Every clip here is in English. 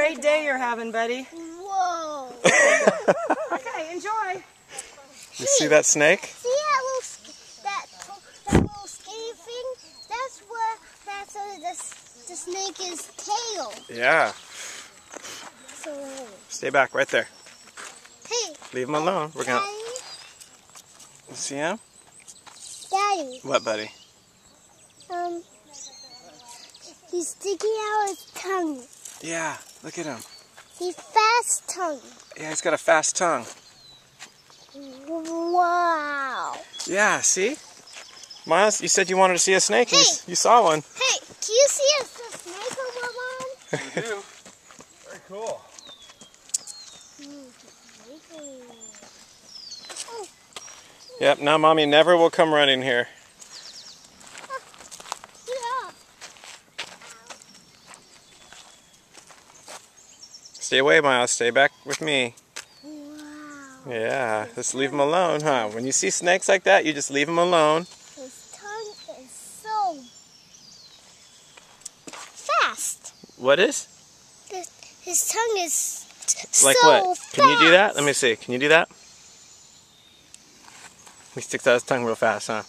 great day you're having, buddy. Whoa. Okay, enjoy. You see that snake? See that little skinny thing? That's the snake's tail. Yeah. So, Stay back right there. hey. Leave him alone. We're gonna. Daddy. You see him? Daddy. What, buddy? He's sticking out his tongue. Yeah. Look at him. He's fast tongue. Yeah, he's got a fast tongue. Wow. Yeah. See? Miles, you said you wanted to see a snake. Hey. You saw one. Hey, do you see a snake on my mom? I do. Very cool. Yep, now Mommy never will come running here. Yeah. Stay away, Miles. Stay back with me. Wow. Yeah, just leave them alone, huh? When you see snakes like that, you just leave them alone. His tongue is so fast. What is? His tongue is Like so what? fast. Can you do that? Let me see. Can you do that? He sticks out his tongue real fast, huh?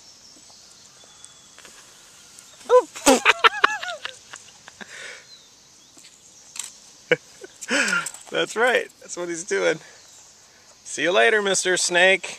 That's right. That's what he's doing. See you later, Mr. Snake.